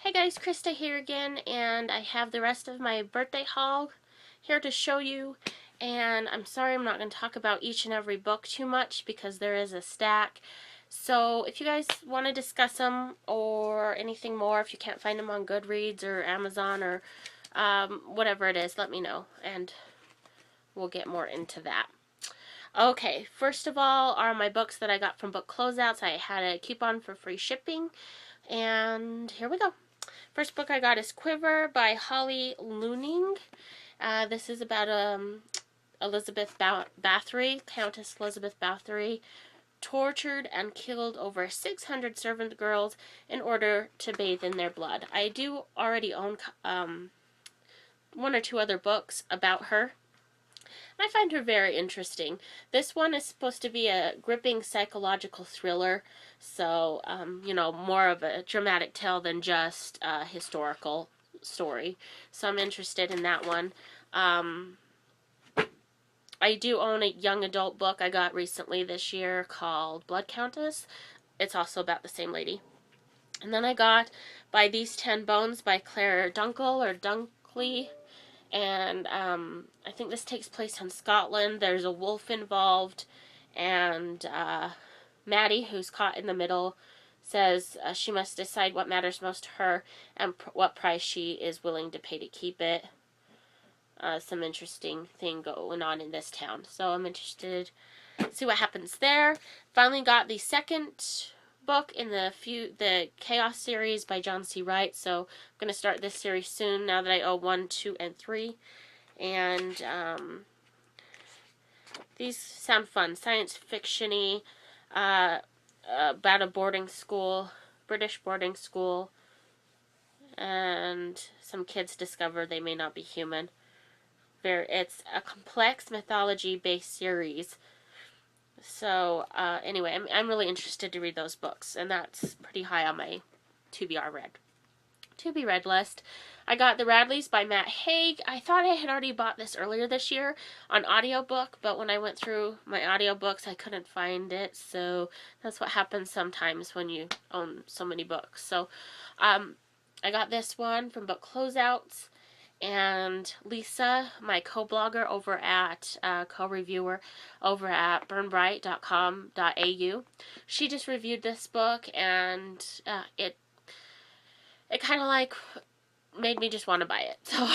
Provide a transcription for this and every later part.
Hey guys, Krista here again, and I have the rest of my birthday haul here to show you. And I'm sorry I'm not going to talk about each and every book too much because there is a stack. So if you guys want to discuss them or anything more, if you can't find them on Goodreads or Amazon or whatever it is, let me know and we'll get more into that. Okay, first of all are my books that I got from Book Closeouts. I had a coupon for free shipping, and here we go. First book I got is Quiver by Holly Looning. This is about Elizabeth Bathory, Countess Elizabeth Bathory, tortured and killed over 600 servant girls in order to bathe in their blood. I do already own one or two other books about her. I find her very interesting. This one is supposed to be a gripping psychological thriller, so, more of a dramatic tale than just a historical story. So I'm interested in that one. I do own a young adult book I got recently this year called Blood Countess. It's also about the same lady. And then I got By These 10 Bones by Claire Dunkley. And I think this takes place in Scotland. There's a wolf involved, and Maddie, who's caught in the middle, says she must decide what matters most to her and what price she is willing to pay to keep it. Some interesting thing going on in this town, so I'm interested to see what happens there. Finally got the second book in the Chaos series by John C. Wright, so I'm going to start this series soon now that I owe 1, 2, and 3. And these sound fun. Science fiction-y, about a boarding school, British boarding school, and some kids discover they may not be human. It's a complex mythology-based series. So, anyway, I'm really interested to read those books, and that's pretty high on my to be read list. I got The Radleys by Matt Haig. I thought I had already bought this earlier this year on audiobook, but when I went through my audiobooks, I couldn't find it, so that's what happens sometimes when you own so many books. So, I got this one from Book Closeouts. And Lisa, my co-blogger over at, co-reviewer over at burnbright.com.au, she just reviewed this book, and it kind of like made me just want to buy it. So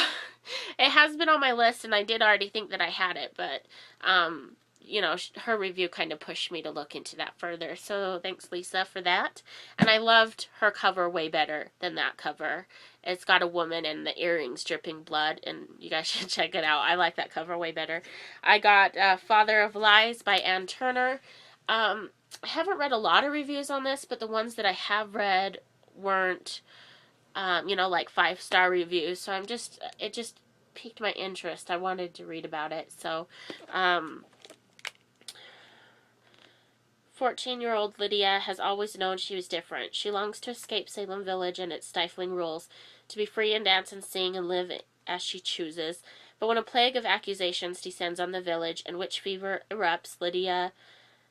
it has been on my list, and I did already think that I had it, but her review kind of pushed me to look into that further. So thanks, Lisa, for that. And I loved her cover way better than that cover. It's got a woman and the earrings dripping blood, and you guys should check it out. I like that cover way better. I got Father of Lies by Ann Turner. I haven't read a lot of reviews on this, but the ones that I have read weren't, like 5-star reviews. So it just piqued my interest. I wanted to read about it. So, 14-year-old Lydia has always known she was different. She longs to escape Salem Village and its stifling rules, to be free and dance and sing and live as she chooses. But when a plague of accusations descends on the village and witch fever erupts,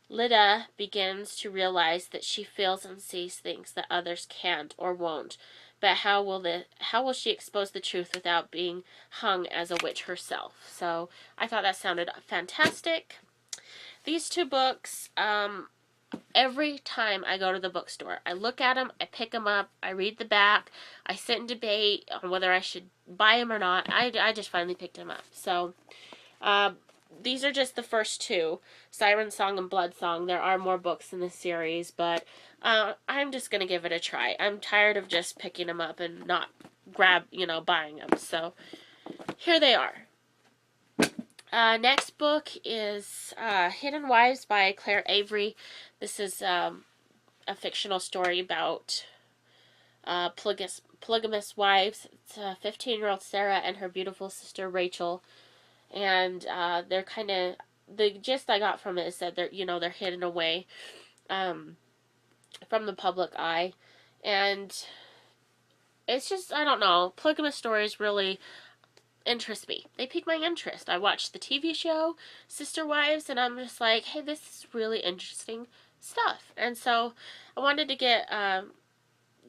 Lydia begins to realize that she feels and sees things that others can't or won't. But how will she expose the truth without being hung as a witch herself? So I thought that sounded fantastic. These two books, every time I go to the bookstore, I look at them, I pick them up, I read the back, I sit and debate on whether I should buy them or not. I just finally picked them up. So, these are just the first two, Siren Song and Blood Song. There are more books in this series, but I'm just going to give it a try. I'm tired of just picking them up and not buying them. So, here they are. Next book is Hidden Wives by Claire Avery. This is a fictional story about polygamous wives. It's 15-year-old Sarah and her beautiful sister Rachel. And they're kind of, the gist I got from it is that they're hidden away from the public eye. And it's just, I don't know, polygamous stories really interest me. They pique my interest. I watched the TV show Sister Wives, and I'm just like, hey, this is really interesting stuff. And so I wanted to get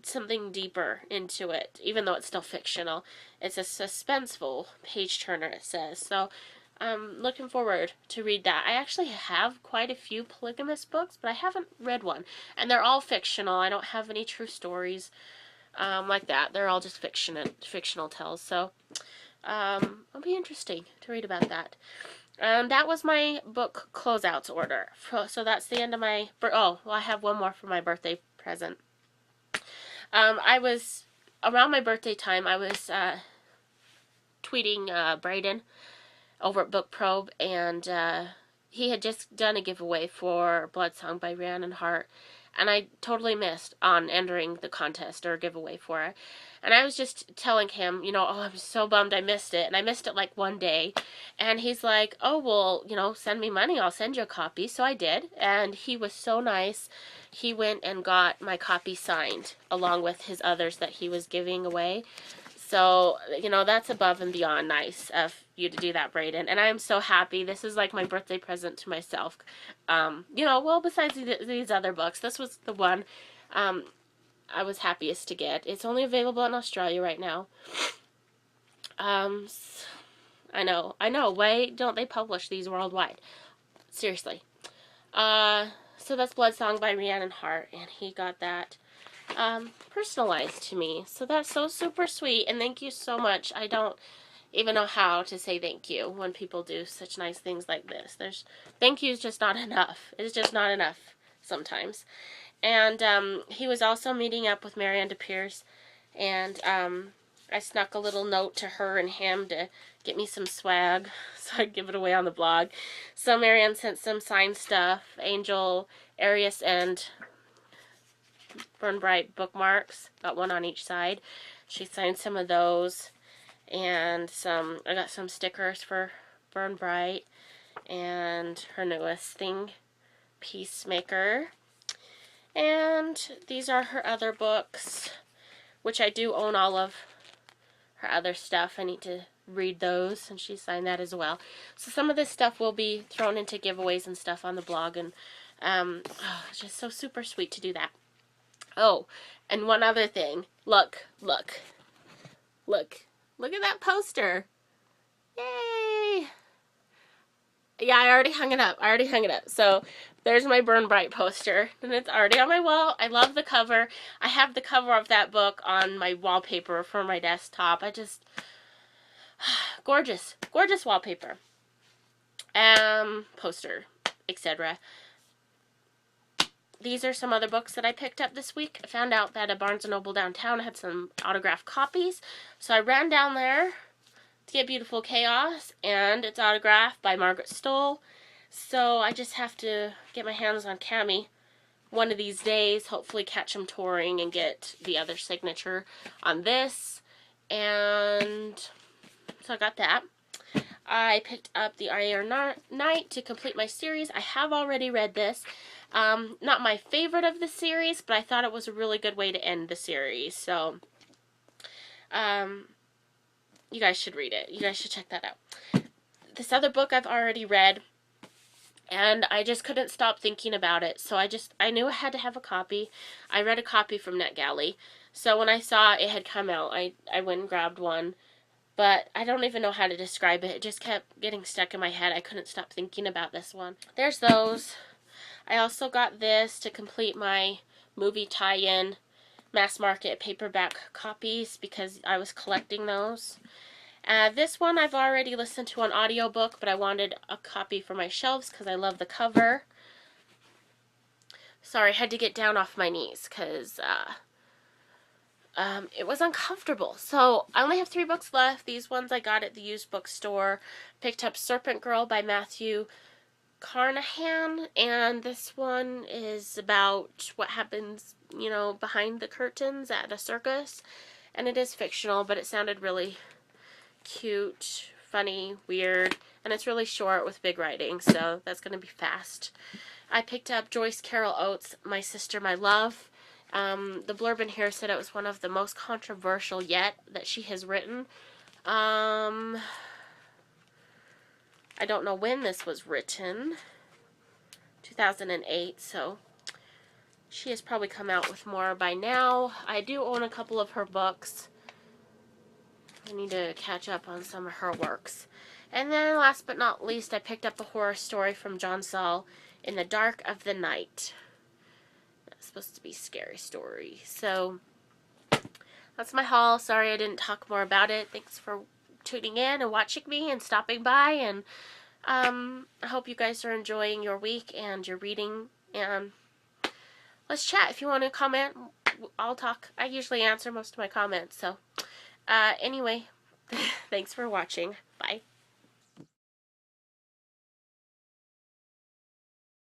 something deeper into it, even though it's still fictional. It's a suspenseful page turner, it says. So I'm looking forward to read that. I actually have quite a few polygamous books, but I haven't read one. And they're all fictional. I don't have any true stories like that. They're all just fictional tales. So it'll be interesting to read about that. That was my book closeouts order. So that's the end of my... Oh, well, I have one more for my birthday present. I was... Around my birthday time, I was tweeting Braiden over at Book Probe, and he had just done a giveaway for Bloodsong by Rhiannon Hart, and I totally missed on entering the contest or giveaway for it. And I was just telling him, you know, oh, I'm so bummed I missed it, and I missed it like one day. And he's like, oh, well, you know, send me money, I'll send you a copy. So I did, and he was so nice. He went and got my copy signed along with his others that he was giving away. So, you know, that's above and beyond nice of you to do that, Braiden. And I am so happy. This is like my birthday present to myself. You know, well, besides these other books, this was the one I was happiest to get. It's only available in Australia right now. I know. Why don't they publish these worldwide? Seriously. So that's Bloodsong by Rhiannon Hart, and he got that personalized to me. So that's so super sweet, and thank you so much. I don't even know how to say thank you when people do such nice things like this. Thank you is just not enough. It's just not enough sometimes. And he was also meeting up with Marianne DePierce, and I snuck a little note to her and him to get me some swag, so I'd give it away on the blog. So Marianne sent some signed stuff, Angel, Arius, and Burn Bright bookmarks, got one on each side. She signed some of those, and I got some stickers for Burn Bright, and her newest thing, Peacemaker. And these are her other books, which I do own all of her other stuff. I need to read those, and she signed that as well. So some of this stuff will be thrown into giveaways and stuff on the blog, and it's just so super sweet to do that. Oh, and one other thing. Look at that poster. Yay! Yeah, I already hung it up. So there's my Burn Bright poster, and it's already on my wall. I love the cover. I have the cover of that book on my wallpaper for my desktop. Gorgeous wallpaper. Poster, etc. These are some other books that I picked up this week. I found out that a Barnes & Noble downtown had some autographed copies, so I ran down there to get Beautiful Chaos, and it's autographed by Margaret Stoll. So I just have to get my hands on Cammie one of these days, hopefully catch him touring and get the other signature on this. And so I got that. I picked up the Iron Knight to complete my series. I have already read this. Not my favorite of the series, but I thought it was a really good way to end the series. So, you guys should read it. You guys should check that out. This other book I've already read, and I just couldn't stop thinking about it. So I knew I had to have a copy. I read a copy from NetGalley. So when I saw it had come out, I went and grabbed one. But I don't even know how to describe it. It just kept getting stuck in my head. I couldn't stop thinking about this one. There's those. I also got this to complete my movie tie-in mass market paperback copies because I was collecting those. This one I've already listened to on audiobook, but I wanted a copy for my shelves because I love the cover. Sorry, I had to get down off my knees because it was uncomfortable. So I only have 3 books left. These ones I got at the used bookstore. Picked up Serpent Girl by Matthew Carnahan, and this one is about what happens, you know, behind the curtains at a circus. And it is fictional, but it sounded really cute, funny, weird, and it's really short with big writing, so that's going to be fast. I picked up Joyce Carol Oates' My Sister, My Love. The blurb in here said it was one of the most controversial yet that she has written. I don't know when this was written. 2008, so She has probably come out with more by now. I do own a couple of her books. I need to catch up on some of her works. And then last but not least, I picked up a horror story from John Saul, In the Dark of the Night. That's supposed to be a scary story. So that's my haul. Sorry I didn't talk more about it. Thanks for tuning in and watching me and stopping by. And I hope you guys are enjoying your week and your reading. And let's chat. If you want to comment, I'll talk. I usually answer most of my comments. So anyway, thanks for watching. Bye.